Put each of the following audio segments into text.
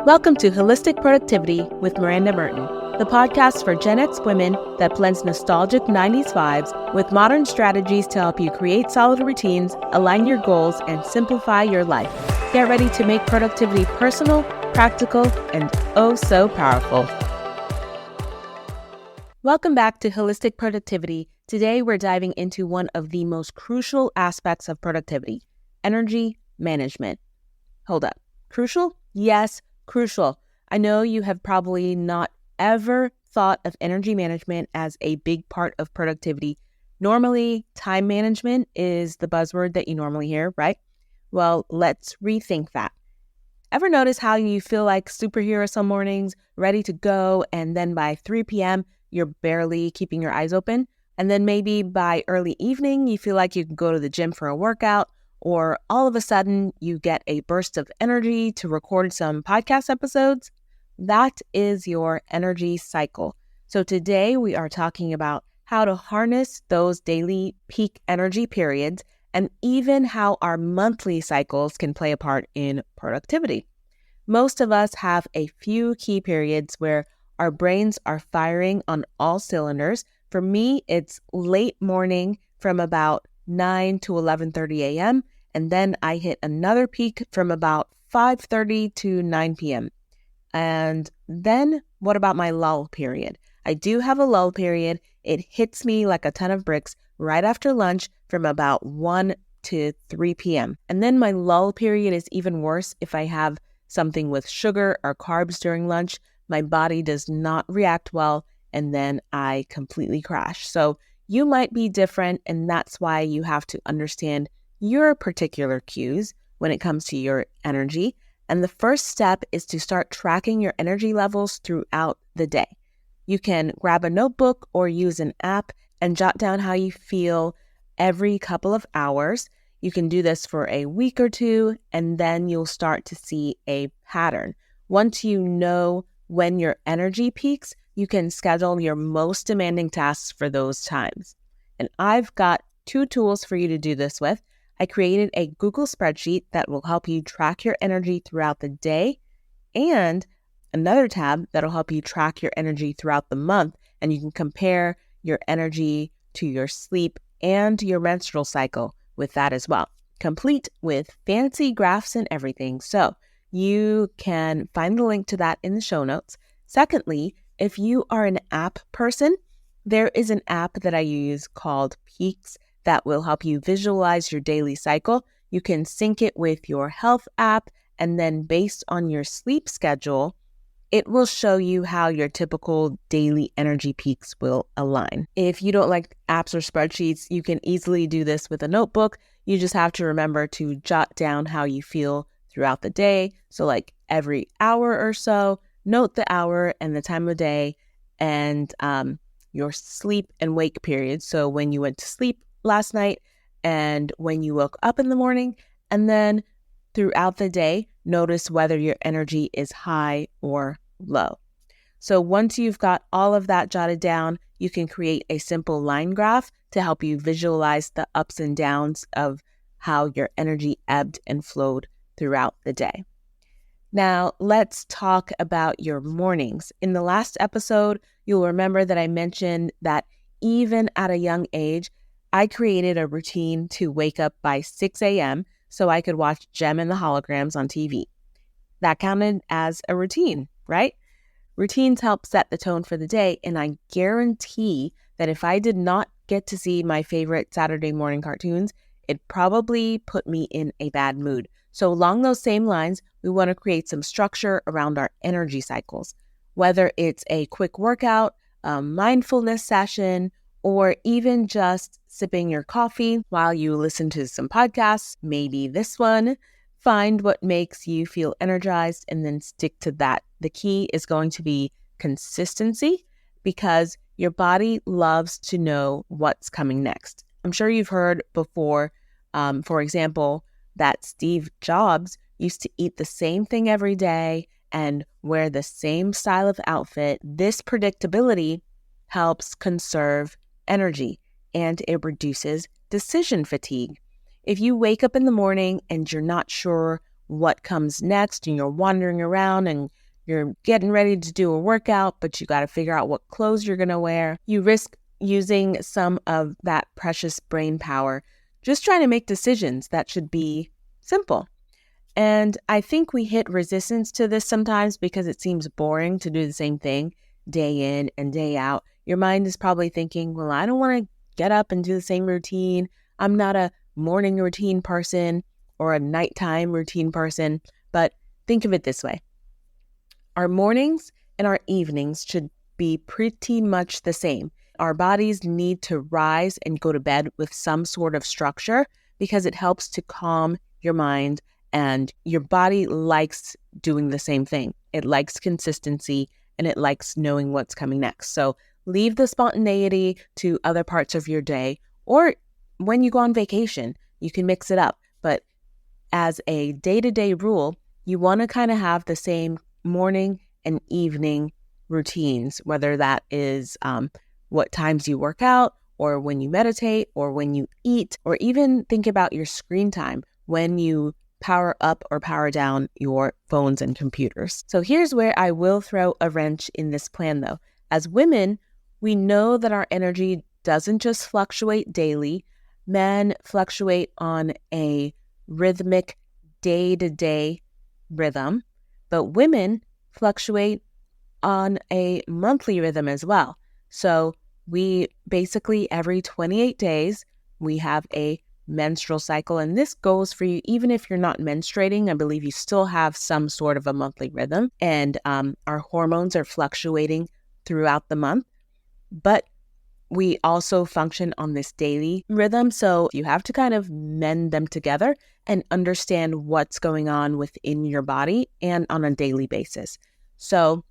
Welcome to Holistic Productivity with Miranda Merton, the podcast for Gen X women that blends nostalgic 90s vibes with modern strategies to help you create solid routines, align your goals, and simplify your life. Get ready to make productivity personal, practical, and oh so powerful. Welcome back to Holistic Productivity. Today we're diving into one of the most crucial aspects of productivity, energy management. Hold up. Crucial? Yes, crucial. I know you have probably not ever thought of energy management as a big part of productivity. Normally, time management is the buzzword that you normally hear, right? Well, let's rethink that. Ever notice how you feel like superhero some mornings, ready to go, and then by 3 p.m., you're barely keeping your eyes open? And then maybe by early evening, you feel like you can go to the gym for a workout, or all of a sudden you get a burst of energy to record some podcast episodes? That is your energy cycle. So today we are talking about how to harness those daily peak energy periods and even how our monthly cycles can play a part in productivity. Most of us have a few key periods where our brains are firing on all cylinders. For me, it's late morning from about 9 to 11:30 a.m., and then I hit another peak from about 5:30 to 9 p.m. And then what about my lull period? I do have a lull period. It hits me like a ton of bricks right after lunch from about 1 to 3 p.m. And then my lull period is even worse if I have something with sugar or carbs during lunch. My body does not react well, and then I completely crash. So you might be different, and that's why you have to understand your particular cues when it comes to your energy. And the first step is to start tracking your energy levels throughout the day. You can grab a notebook or use an app and jot down how you feel every couple of hours. You can do this for a week or two, and then you'll start to see a pattern. Once you know when your energy peaks, you can schedule your most demanding tasks for those times. And I've got 2 tools for you to do this with. I created a Google spreadsheet that will help you track your energy throughout the day, and another tab that'll help you track your energy throughout the month, and you can compare your energy to your sleep and your menstrual cycle with that as well, complete with fancy graphs and everything. So you can find the link to that in the show notes. Secondly, if you are an app person, there is an app that I use called Peaks that will help you visualize your daily cycle. You can sync it with your health app, and then based on your sleep schedule, it will show you how your typical daily energy peaks will align. If you don't like apps or spreadsheets, you can easily do this with a notebook. You just have to remember to jot down how you feel throughout the day. So like every hour or so, note the hour and the time of day and your sleep and wake period. So when you went to sleep last night and when you woke up in the morning, and then throughout the day, notice whether your energy is high or low. So once you've got all of that jotted down, you can create a simple line graph to help you visualize the ups and downs of how your energy ebbed and flowed throughout the day. Now, let's talk about your mornings. In the last episode, you'll remember that I mentioned that even at a young age, I created a routine to wake up by 6 a.m. so I could watch Gem and the Holograms on TV. That counted as a routine, right? Routines help set the tone for the day, and I guarantee that if I did not get to see my favorite Saturday morning cartoons, it probably put me in a bad mood. So along those same lines, we want to create some structure around our energy cycles, whether it's a quick workout, a mindfulness session, or even just sipping your coffee while you listen to some podcasts, maybe this one. Find what makes you feel energized and then stick to that. The key is going to be consistency because your body loves to know what's coming next. I'm sure you've heard before, for example, that Steve Jobs used to eat the same thing every day and wear the same style of outfit. This predictability helps conserve energy and it reduces decision fatigue. If you wake up in the morning and you're not sure what comes next and you're wandering around and you're getting ready to do a workout, but you got to figure out what clothes you're going to wear. You risk using some of that precious brain power just trying to make decisions that should be simple. And I think we hit resistance to this sometimes because it seems boring to do the same thing day in and day out. Your mind is probably thinking, well, I don't want to get up and do the same routine. I'm not a morning routine person or a nighttime routine person. But think of it this way. Our mornings and our evenings should be pretty much the same. Our bodies need to rise and go to bed with some sort of structure because it helps to calm your mind, and your body likes doing the same thing. It likes consistency and it likes knowing what's coming next. So leave the spontaneity to other parts of your day, or when you go on vacation, you can mix it up. But as a day-to-day rule, you want to kind of have the same morning and evening routines, whether that is what times you work out, or when you meditate, or when you eat, or even think about your screen time when you power up or power down your phones and computers. So here's where I will throw a wrench in this plan though. As women, we know that our energy doesn't just fluctuate daily. Men fluctuate on a rhythmic day-to-day rhythm, but women fluctuate on a monthly rhythm as well. So we basically every 28 days, we have a menstrual cycle, and this goes for you even if you're not menstruating. I believe you still have some sort of a monthly rhythm, and our hormones are fluctuating throughout the month, but we also function on this daily rhythm. So you have to kind of mend them together and understand what's going on within your body and on a daily basis. So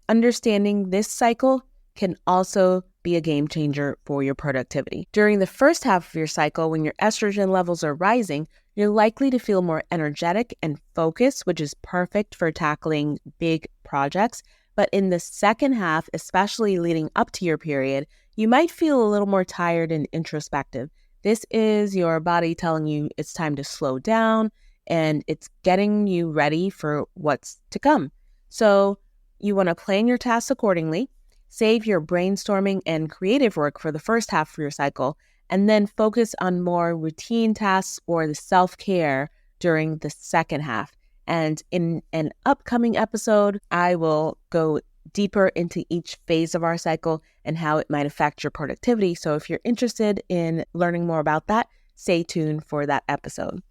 understanding this cycle can also be a game changer for your productivity. During the first half of your cycle, when your estrogen levels are rising, you're likely to feel more energetic and focused, which is perfect for tackling big projects. But in the second half, especially leading up to your period, you might feel a little more tired and introspective. This is your body telling you it's time to slow down, and it's getting you ready for what's to come. So you want to plan your tasks accordingly. Save your brainstorming and creative work for the first half of your cycle, and then focus on more routine tasks or the self-care during the second half. And in an upcoming episode, I will go deeper into each phase of our cycle and how it might affect your productivity. So if you're interested in learning more about that, stay tuned for that episode.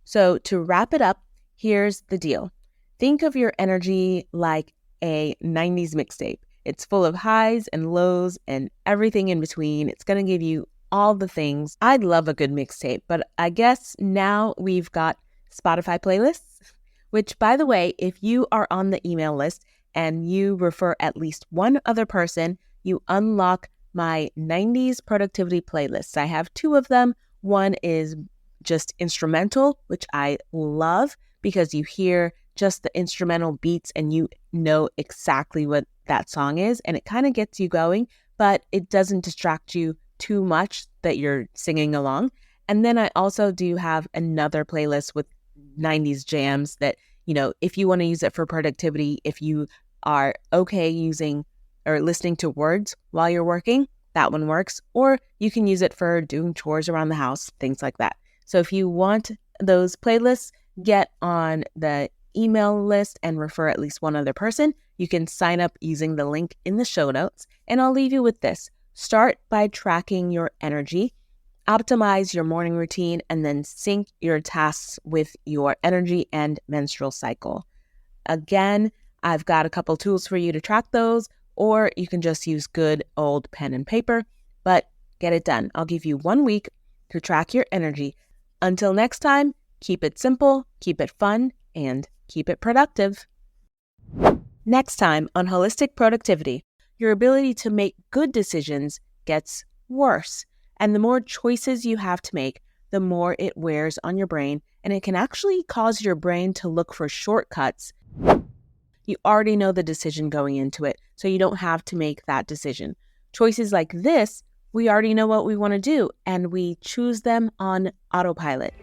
So to wrap it up, here's the deal. Think of your energy like a 90s mixtape. It's full of highs and lows and everything in between. It's going to give you all the things. I'd love a good mixtape, but I guess now we've got Spotify playlists, which, by the way, if you are on the email list and you refer at least one other person, you unlock my 90s productivity playlists. I have two of them. One is just instrumental, which I love because you hear just the instrumental beats and you know exactly what that song is, and it kind of gets you going, but it doesn't distract you too much that you're singing along. And then I also do have another playlist with 90s jams that, you know, if you want to use it for productivity, if you are okay using or listening to words while you're working, that one works. Or you can use it for doing chores around the house, things like that. So if you want those playlists, get on the email list and refer at least one other person. You can sign up using the link in the show notes. And I'll leave you with this. Start by tracking your energy, optimize your morning routine, and then sync your tasks with your energy and menstrual cycle. Again, I've got a couple tools for you to track those, or you can just use good old pen and paper, but get it done. I'll give you 1 week to track your energy. Until next time, keep it simple, keep it fun, and keep it productive. Next time on Holistic Productivity, your ability to make good decisions gets worse. And the more choices you have to make, the more it wears on your brain, and it can actually cause your brain to look for shortcuts. You already know the decision going into it, so you don't have to make that decision. Choices like this, we already know what we want to do, and we choose them on autopilot.